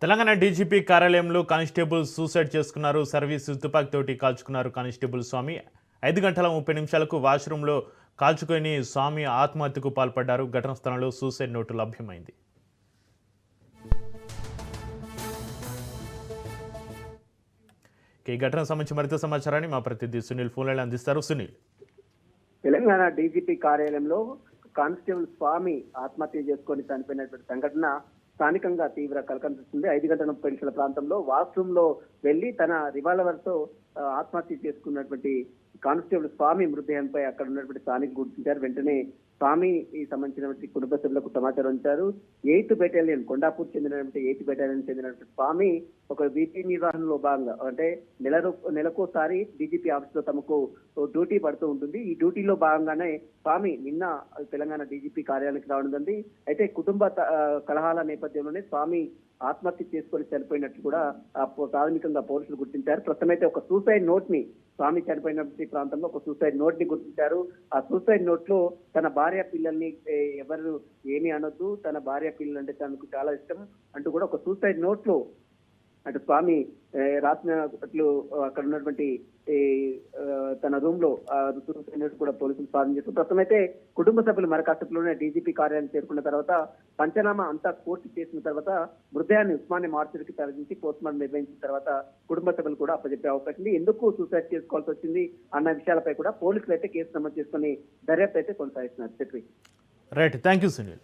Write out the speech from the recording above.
Telangana DGP కార్యాలయంలో constable suicide చేసుకున్నారు. Service తుపాకీతోటి కాల్చుకున్నారు constable స్వామి. 5 గంటల 30 నిమిషాలకు వాష్రూమ్లో కాల్చుకొని స్వామి ఆత్మహత్యకు పాల్పడ్డారు. ఘటన స్థలంలో సూసైడ్ నోటు లభ్యమైంది. ఈ ఘటనకు సంబంధించి మరింత సమాచారాన్ని మా ప్రతినిధి సునీల్ ఫోన్లో అందిస్తారు. సునీల్, తెలంగాణ డీజీపీ కార్యాలయంలో కానిస్టేబుల్ స్వామి ఆత్మహత్య చేసుకొని చనిపోయినటువంటి సంఘటన స్థానికంగా తీవ్ర కలకలిస్తుంది. 5 గంటల 30 నిమిషాల ప్రాంతంలో వాష్రూమ్ లో వెళ్లి తన రివాల్వర్ తో ఆత్మహత్య చేసుకున్నటువంటి కానిస్టేబుల్ స్వామి మృతదేహంపై అక్కడ ఉన్నటువంటి స్థానికులు గుర్తించారు. వెంటనే స్వామి సంబంధించినటువంటి కుటుంబ సభ్యులకు సమాచారం ఇచ్చారు. 8th బెటాలియన్ కొండాపూర్ చెందినటువంటి 8th బెటాలియన్ చెందినటువంటి స్వామి ఒక విధి నిర్వహణలో భాగంగా అంటే నెలకోసారి డీజీపీ ఆఫీస్ లో తమకు డ్యూటీ పడుతూ ఉంటుంది. ఈ డ్యూటీలో భాగంగానే స్వామి నిన్న తెలంగాణ డీజీపీ కార్యాలయానికి రావడం జరిగింది. అయితే కుటుంబ కలహాల నేపథ్యంలోనే స్వామి ఆత్మహత్య చేసుకొని చనిపోయినట్లు కూడా ప్రాథమికంగా పోలీసులు గుర్తించారు. ప్రస్తుతం అయితే ఒక సూసైడ్ నోట్ ని స్వామి చనిపోయినటువంటి ప్రాంతంలో ఒక సూసైడ్ నోట్ ని గుర్తించారు. ఆ సూసైడ్ నోట్ లో తన భార్య పిల్లల్ని ఎవరు ఏమీ అనొద్దు, తన భార్య పిల్లలు అంటే తనకు చాలా ఇష్టం అంటూ కూడా ఒక సూసైడ్ నోట్ లో అటు స్వామి రాసినట్లు అక్కడ ఉన్నటువంటి తన రూమ్ లో సూసైడ్ నోట్ కూడా పోలీసులు స్వాధీనం చేస్తారు. ప్రస్తుతం అయితే కుటుంబ సభ్యులు మరకాసేపులోనే డీజీపీ కార్యాలయం చేరుకున్న తర్వాత పంచనామా అంతా పూర్తి చేసిన తర్వాత మృతదేహాన్ని ఉస్మానియా మార్చురికి తరలించి పోస్ట్ మార్టం నిర్వహించిన తర్వాత కుటుంబ సభ్యులు కూడా అప్పచెప్పే అవకాశం ఉంది. ఎందుకు సూసైడ్ చేసుకోవాల్సి వచ్చింది అన్న విషయాలపై కూడా పోలీసులు అయితే కేసు నమోదు చేసుకుని దర్యాప్తు అయితే కొనసాగిస్తున్నారు. Right, thank you Sunil.